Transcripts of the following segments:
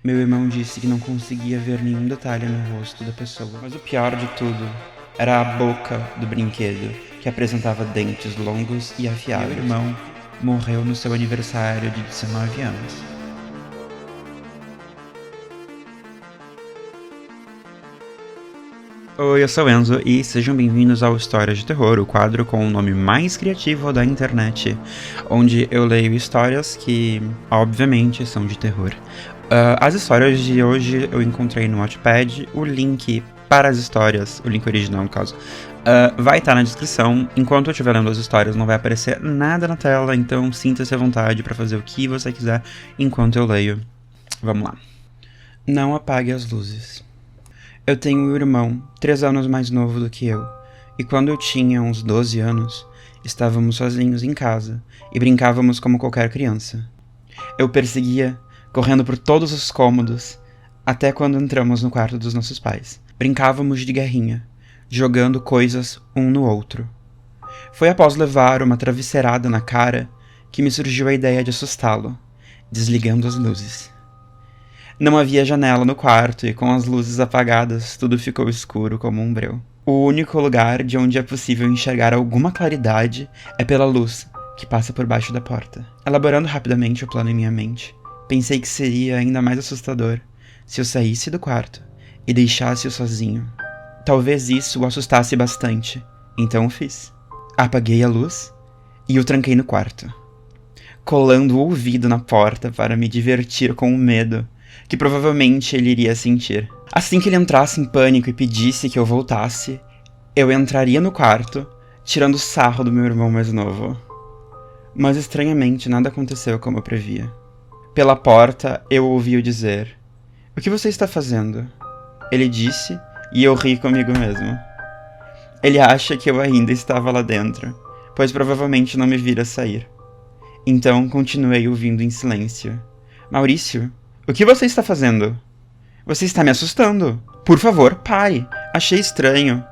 Meu irmão disse que não conseguia ver nenhum detalhe no rosto da pessoa. Mas o pior de tudo era a boca do brinquedo, que apresentava dentes longos e afiados. Meu irmão morreu no seu aniversário de 19 anos. Oi, eu sou o Enzo e sejam bem-vindos ao Histórias de Terror, o quadro com o nome mais criativo da internet, onde eu leio histórias que, obviamente, são de terror. As histórias de hoje eu encontrei no Wattpad. O link para as histórias, o link original no caso, vai estar na descrição. Enquanto eu estiver lendo as histórias não vai aparecer nada na tela, então sinta-se à vontade para fazer o que você quiser enquanto eu leio. Vamos lá. Não apague as luzes. Eu tenho um irmão, 3 anos mais novo do que eu, e quando eu tinha uns 12 anos, estávamos sozinhos em casa e brincávamos como qualquer criança. Eu perseguia, correndo por todos os cômodos, até quando entramos no quarto dos nossos pais. Brincávamos de guerrinha, jogando coisas um no outro. Foi após levar uma travesseirada na cara que me surgiu a ideia de assustá-lo, desligando as luzes. Não havia janela no quarto e com as luzes apagadas tudo ficou escuro como um breu. O único lugar de onde é possível enxergar alguma claridade é pela luz que passa por baixo da porta. Elaborando rapidamente o plano em minha mente, pensei que seria ainda mais assustador se eu saísse do quarto e deixasse-o sozinho. Talvez isso o assustasse bastante, então o fiz. Apaguei a luz e o tranquei no quarto, colando o ouvido na porta para me divertir com o medo que provavelmente ele iria sentir. Assim que ele entrasse em pânico e pedisse que eu voltasse, eu entraria no quarto, tirando sarro do meu irmão mais novo. Mas estranhamente nada aconteceu como eu previa. Pela porta eu ouvi-o dizer: "O que você está fazendo?" Ele disse, e eu ri comigo mesmo. Ele acha que eu ainda estava lá dentro, pois provavelmente não me vira sair. Então continuei ouvindo em silêncio. "Maurício, o que você está fazendo? Você está me assustando. Por favor, pare." Achei estranho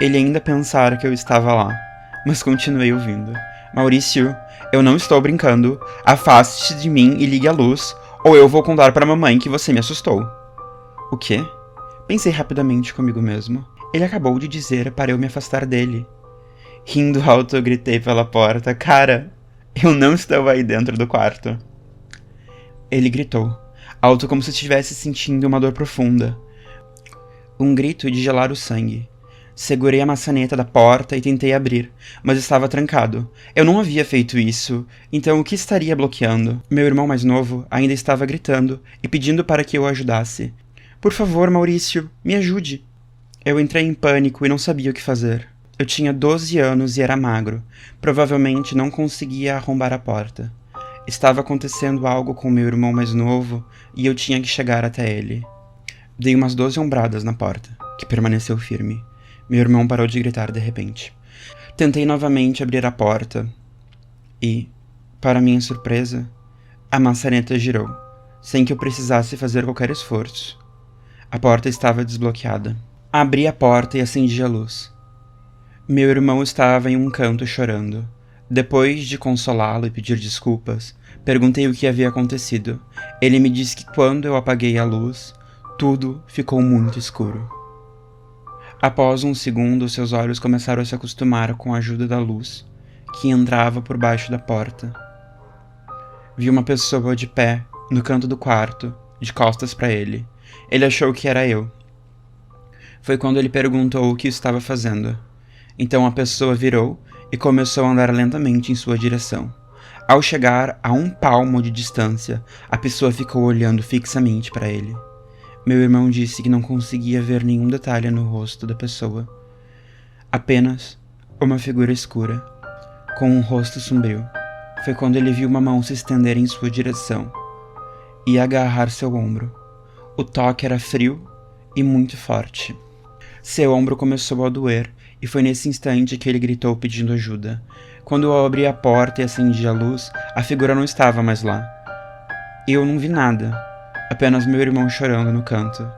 ele ainda pensar que eu estava lá, mas continuei ouvindo. "Maurício, eu não estou brincando. Afaste-se de mim e ligue a luz, ou eu vou contar para a mamãe que você me assustou." "O quê?" Pensei rapidamente comigo mesmo. Ele acabou de dizer para eu me afastar dele. Rindo alto, eu gritei pela porta: "Cara, eu não estou aí dentro do quarto." Ele gritou, alto como se estivesse sentindo uma dor profunda. Um grito de gelar o sangue. Segurei a maçaneta da porta e tentei abrir, mas estava trancado. Eu não havia feito isso, então o que estaria bloqueando? Meu irmão mais novo ainda estava gritando e pedindo para que eu o ajudasse. "Por favor, Maurício, me ajude." Eu entrei em pânico e não sabia o que fazer. Eu tinha 12 anos e era magro. Provavelmente não conseguia arrombar a porta. Estava acontecendo algo com meu irmão mais novo e eu tinha que chegar até ele. Dei umas 12 ombradas na porta, que permaneceu firme. Meu irmão parou de gritar de repente. Tentei novamente abrir a porta e, para minha surpresa, a maçaneta girou, sem que eu precisasse fazer qualquer esforço. A porta estava desbloqueada. Abri a porta e acendi a luz. Meu irmão estava em um canto chorando. Depois de consolá-lo e pedir desculpas, perguntei o que havia acontecido. Ele me disse que quando eu apaguei a luz, tudo ficou muito escuro. Após um segundo, seus olhos começaram a se acostumar com a ajuda da luz, que entrava por baixo da porta. Vi uma pessoa de pé, no canto do quarto, de costas para ele. Ele achou que era eu. Foi quando ele perguntou o que estava fazendo. Então a pessoa virou e começou a andar lentamente em sua direção. Ao chegar a 1 palmo de distância, a pessoa ficou olhando fixamente para ele. Meu irmão disse que não conseguia ver nenhum detalhe no rosto da pessoa. Apenas uma figura escura, com um rosto sombrio. Foi quando ele viu uma mão se estender em sua direção e agarrar seu ombro. O toque era frio e muito forte. Seu ombro começou a doer e foi nesse instante que ele gritou pedindo ajuda. Quando eu abri a porta e acendi a luz, a figura não estava mais lá. Eu não vi nada, apenas meu irmão chorando no canto.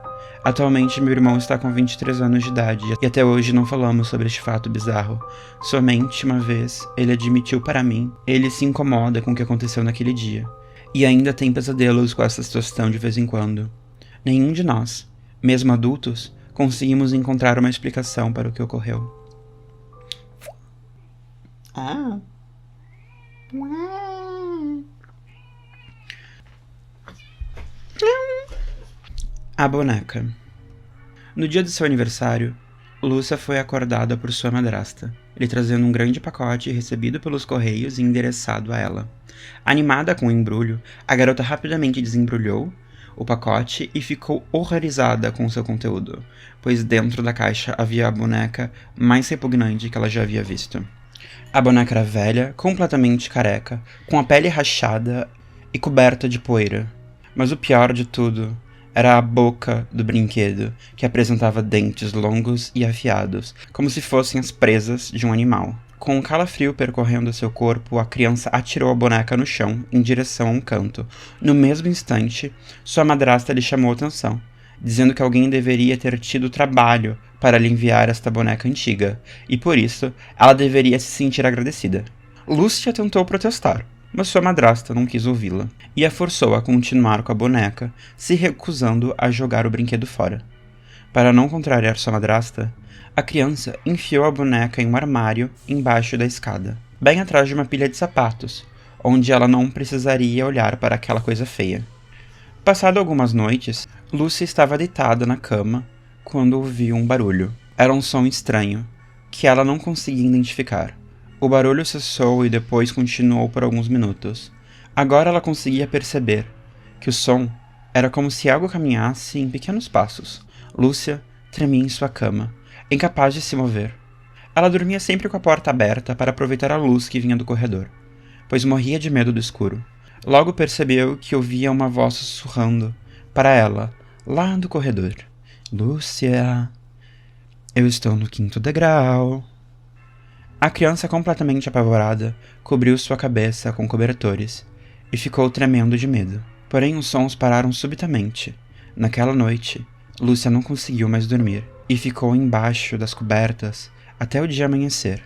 Atualmente meu irmão está com 23 anos de idade e até hoje não falamos sobre este fato bizarro. Somente uma vez ele admitiu para mim, ele se incomoda com o que aconteceu naquele dia. E ainda tem pesadelos com essa situação de vez em quando. Nenhum de nós, mesmo adultos, conseguimos encontrar uma explicação para o que ocorreu. A boneca. No dia do seu aniversário, Lúcia foi acordada por sua madrasta, lhe trazendo um grande pacote recebido pelos correios e endereçado a ela. Animada com o embrulho, a garota rapidamente desembrulhou o pacote e ficou horrorizada com seu conteúdo, pois dentro da caixa havia a boneca mais repugnante que ela já havia visto. A boneca era velha, completamente careca, com a pele rachada e coberta de poeira. Mas o pior de tudo era a boca do brinquedo, que apresentava dentes longos e afiados, como se fossem as presas de um animal. Com um calafrio percorrendo seu corpo, a criança atirou a boneca no chão, em direção a um canto. No mesmo instante, sua madrasta lhe chamou atenção, dizendo que alguém deveria ter tido trabalho para lhe enviar esta boneca antiga, e por isso ela deveria se sentir agradecida. Lúcia tentou protestar, mas sua madrasta não quis ouvi-la, e a forçou a continuar com a boneca, se recusando a jogar o brinquedo fora. Para não contrariar sua madrasta, a criança enfiou a boneca em um armário embaixo da escada, bem atrás de uma pilha de sapatos, onde ela não precisaria olhar para aquela coisa feia. Passado algumas noites, Lúcia estava deitada na cama quando ouviu um barulho. Era um som estranho, que ela não conseguia identificar. O barulho cessou e depois continuou por alguns minutos. Agora ela conseguia perceber que o som era como se algo caminhasse em pequenos passos. Lúcia tremia em sua cama, incapaz de se mover. Ela dormia sempre com a porta aberta para aproveitar a luz que vinha do corredor, pois morria de medo do escuro. Logo percebeu que ouvia uma voz sussurrando para ela, lá do corredor. Lúcia, eu estou no 5º degrau. A criança, completamente apavorada, cobriu sua cabeça com cobertores e ficou tremendo de medo. Porém, os sons pararam subitamente. Naquela noite, Lúcia não conseguiu mais dormir e ficou embaixo das cobertas até o dia amanhecer.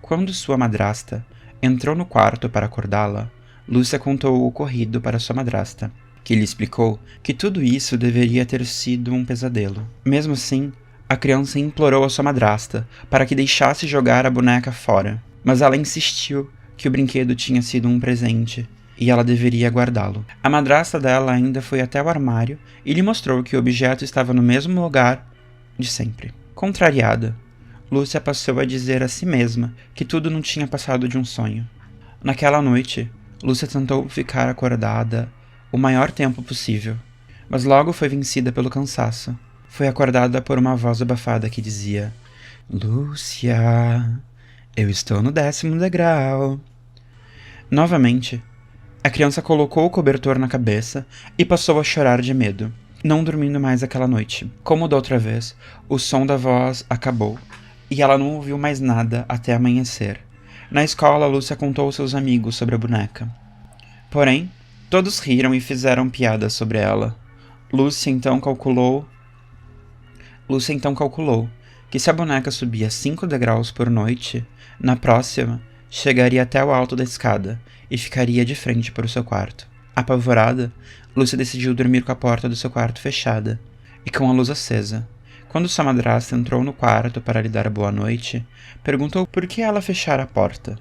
Quando sua madrasta entrou no quarto para acordá-la, Lúcia contou o ocorrido para sua madrasta, que lhe explicou que tudo isso deveria ter sido um pesadelo. Mesmo assim, a criança implorou a sua madrasta para que deixasse jogar a boneca fora, mas ela insistiu que o brinquedo tinha sido um presente e ela deveria guardá-lo. A madrasta dela ainda foi até o armário e lhe mostrou que o objeto estava no mesmo lugar de sempre. Contrariada, Lúcia passou a dizer a si mesma que tudo não tinha passado de um sonho. Naquela noite, Lúcia tentou ficar acordada o maior tempo possível, mas logo foi vencida pelo cansaço. Foi acordada por uma voz abafada que dizia: Lúcia, eu estou no 10º degrau. Novamente, a criança colocou o cobertor na cabeça e passou a chorar de medo, não dormindo mais aquela noite. Como da outra vez, o som da voz acabou e ela não ouviu mais nada até amanhecer. Na escola, Lúcia contou aos seus amigos sobre a boneca. Porém, todos riram e fizeram piadas sobre ela. Lúcia então calculou que se a boneca subia 5 degraus por noite, na próxima chegaria até o alto da escada e ficaria de frente para o seu quarto. Apavorada, Lúcia decidiu dormir com a porta do seu quarto fechada e com a luz acesa. Quando sua madrasta entrou no quarto para lhe dar boa noite, perguntou por que ela fechara a porta.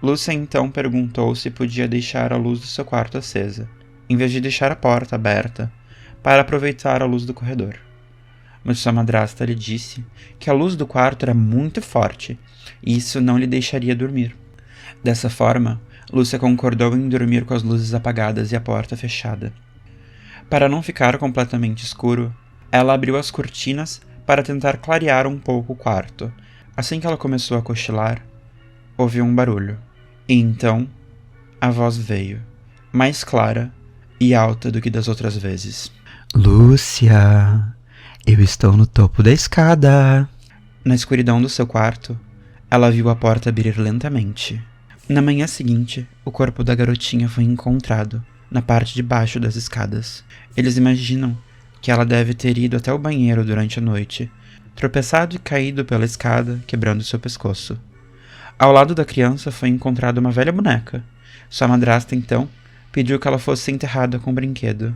Lúcia então perguntou se podia deixar a luz do seu quarto acesa, em vez de deixar a porta aberta, para aproveitar a luz do corredor. Mas sua madrasta lhe disse que a luz do quarto era muito forte e isso não lhe deixaria dormir. Dessa forma, Lúcia concordou em dormir com as luzes apagadas e a porta fechada. Para não ficar completamente escuro, ela abriu as cortinas para tentar clarear um pouco o quarto. Assim que ela começou a cochilar, ouviu um barulho. E então, a voz veio, mais clara e alta do que das outras vezes. Lúcia, eu estou no topo da escada. Na escuridão do seu quarto, ela viu a porta abrir lentamente. Na manhã seguinte, o corpo da garotinha foi encontrado na parte de baixo das escadas. Eles imaginam que ela deve ter ido até o banheiro durante a noite, tropeçado e caído pela escada, quebrando seu pescoço. Ao lado da criança foi encontrada uma velha boneca. Sua madrasta, então, pediu que ela fosse enterrada com o brinquedo.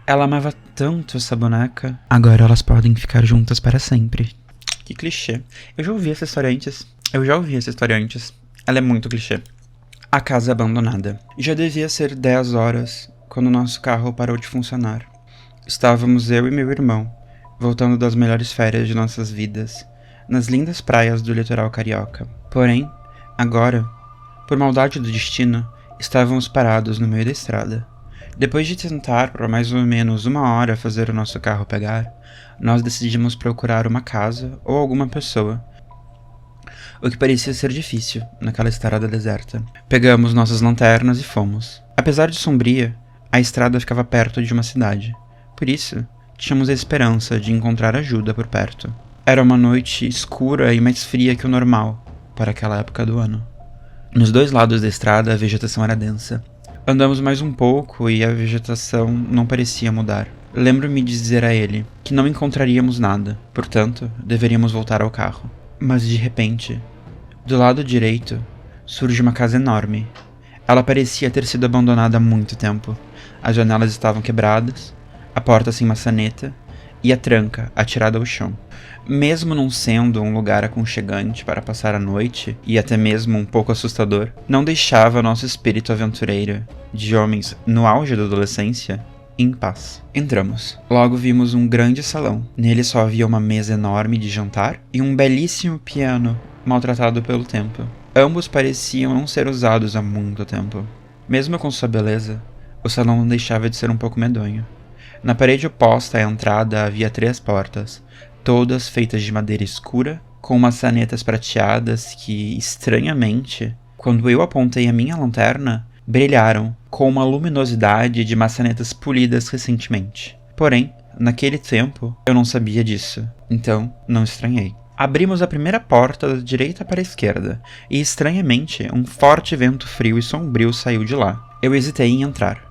Ela amava tanto essa boneca. Agora elas podem ficar juntas para sempre. Que clichê. Eu já ouvi essa história antes. Ela é muito clichê. A casa abandonada. Já devia ser 10 horas quando nosso carro parou de funcionar. Estávamos eu e meu irmão, voltando das melhores férias de nossas vidas, nas lindas praias do litoral carioca. Porém, agora, por maldade do destino, estávamos parados no meio da estrada. Depois de tentar por mais ou menos 1 hora fazer o nosso carro pegar, nós decidimos procurar uma casa ou alguma pessoa, o que parecia ser difícil naquela estrada deserta. Pegamos nossas lanternas e fomos. Apesar de sombria, a estrada ficava perto de uma cidade. Por isso, tínhamos a esperança de encontrar ajuda por perto. Era uma noite escura e mais fria que o normal para aquela época do ano. Nos 2 lados da estrada a vegetação era densa. Andamos mais um pouco e a vegetação não parecia mudar. Lembro-me de dizer a ele que não encontraríamos nada, portanto, deveríamos voltar ao carro. Mas de repente, do lado direito, surge uma casa enorme. Ela parecia ter sido abandonada há muito tempo. As janelas estavam quebradas, a porta sem maçaneta e a tranca atirada ao chão. Mesmo não sendo um lugar aconchegante para passar a noite, e até mesmo um pouco assustador, não deixava nosso espírito aventureiro, de homens no auge da adolescência, em paz. Entramos. Logo vimos um grande salão. Nele só havia uma mesa enorme de jantar e um belíssimo piano, maltratado pelo tempo. Ambos pareciam não ser usados há muito tempo. Mesmo com sua beleza, o salão não deixava de ser um pouco medonho. Na parede oposta à entrada havia 3 portas, todas feitas de madeira escura, com maçanetas prateadas que, estranhamente, quando eu apontei a minha lanterna, brilharam com uma luminosidade de maçanetas polidas recentemente. Porém, naquele tempo, eu não sabia disso, então não estranhei. Abrimos a primeira porta da direita para a esquerda, e estranhamente, um forte vento frio e sombrio saiu de lá. Eu hesitei em entrar,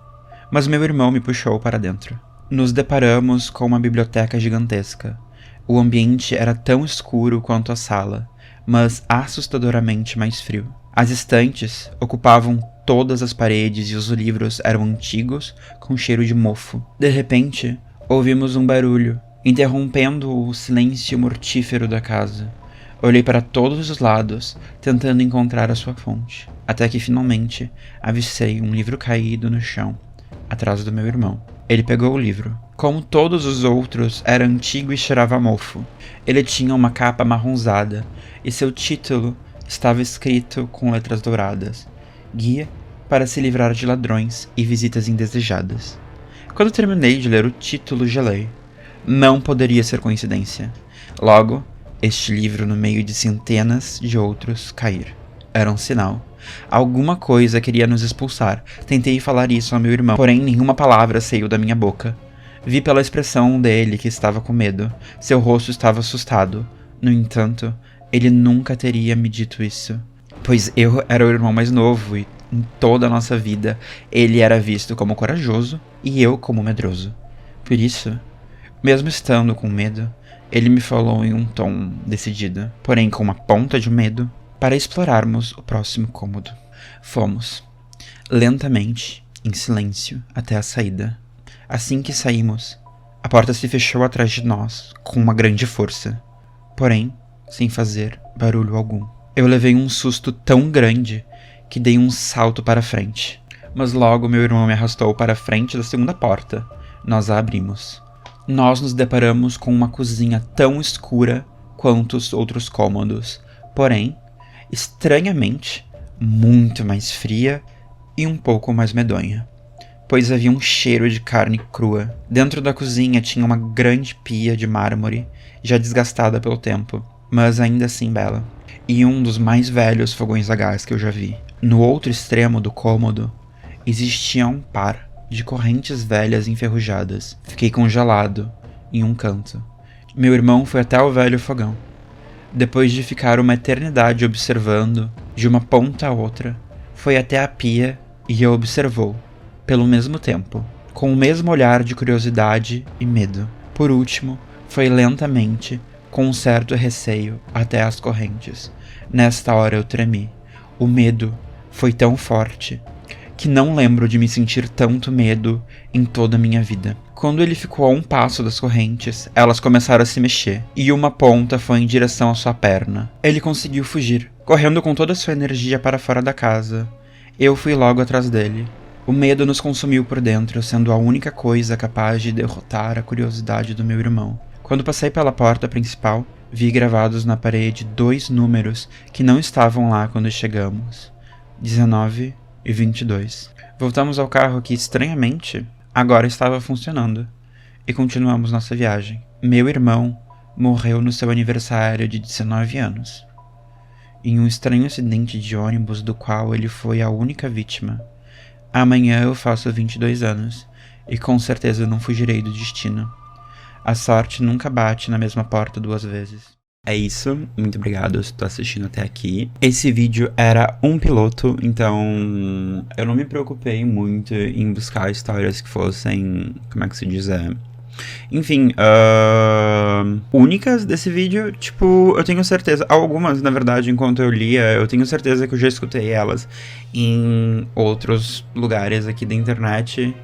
mas meu irmão me puxou para dentro. Nos deparamos com uma biblioteca gigantesca. O ambiente era tão escuro quanto a sala, mas assustadoramente mais frio. As estantes ocupavam todas as paredes e os livros eram antigos, com cheiro de mofo. De repente, ouvimos um barulho, interrompendo o silêncio mortífero da casa. Olhei para todos os lados, tentando encontrar a sua fonte, até que finalmente avistei um livro caído no chão, atrás do meu irmão. Ele pegou o livro. Como todos os outros, era antigo e cheirava a mofo. Ele tinha uma capa amarronzada, e seu título estava escrito com letras douradas: Guia para se livrar de ladrões e visitas indesejadas. Quando terminei de ler o título, gelei. Não poderia ser coincidência. Logo, este livro, no meio de centenas de outros, cair. Era um sinal. Alguma coisa queria nos expulsar. Tentei falar isso ao meu irmão, porém nenhuma palavra saiu da minha boca. Vi pela expressão dele que estava com medo. Seu rosto estava assustado. No entanto, ele nunca teria me dito isso, pois eu era o irmão mais novo e, em toda a nossa vida, ele era visto como corajoso e eu como medroso. Por isso, mesmo estando com medo, ele me falou em um tom decidido, porém com uma ponta de medo, para explorarmos o próximo cômodo. Fomos, lentamente, em silêncio, até a saída. Assim que saímos, a porta se fechou atrás de nós com uma grande força, porém, sem fazer barulho algum. Eu levei um susto tão grande que dei um salto para frente, mas logo meu irmão me arrastou para a frente da segunda porta. Nós a abrimos. Nós nos deparamos com uma cozinha tão escura quanto os outros cômodos, porém, estranhamente, muito mais fria e um pouco mais medonha, pois havia um cheiro de carne crua. Dentro da cozinha tinha uma grande pia de mármore, já desgastada pelo tempo, mas ainda assim bela, e um dos mais velhos fogões a gás que eu já vi. No outro extremo do cômodo, existia um par de correntes velhas enferrujadas. Fiquei congelado em um canto. Meu irmão foi até o velho fogão. Depois de ficar uma eternidade observando, de uma ponta a outra, foi até a pia e a observou, pelo mesmo tempo, com o mesmo olhar de curiosidade e medo. Por último, foi lentamente, com um certo receio, até as correntes. Nesta hora eu tremi. O medo foi tão forte que não lembro de me sentir tanto medo em toda a minha vida. Quando ele ficou a um passo das correntes, elas começaram a se mexer, e uma ponta foi em direção à sua perna. Ele conseguiu fugir, correndo com toda a sua energia para fora da casa. Eu fui logo atrás dele. O medo nos consumiu por dentro, sendo a única coisa capaz de derrotar a curiosidade do meu irmão. Quando passei pela porta principal, vi gravados na parede 2 números que não estavam lá quando chegamos: 19 e 22. Voltamos ao carro que, estranhamente, agora estava funcionando, e continuamos nossa viagem. Meu irmão morreu no seu aniversário de 19 anos, em um estranho acidente de ônibus do qual ele foi a única vítima. Amanhã eu faço 22 anos, e com certeza não fugirei do destino. A sorte nunca bate na mesma porta 2 vezes. É isso, muito obrigado se tá assistindo até aqui. Esse vídeo era um piloto, então eu não me preocupei muito em buscar histórias que fossem, como é que se diz, enfim, únicas desse vídeo. Tipo, eu tenho certeza, algumas na verdade, enquanto eu lia, eu tenho certeza que eu já escutei elas em outros lugares aqui da internet.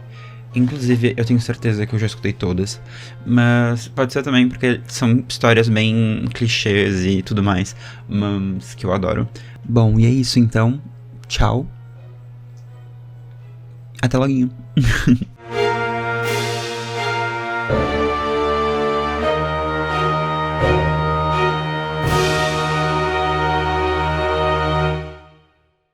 Inclusive, eu tenho certeza que eu já escutei todas, mas pode ser também porque são histórias bem clichês e tudo mais, mas que eu adoro. Bom, e é isso então. Tchau. Até logo.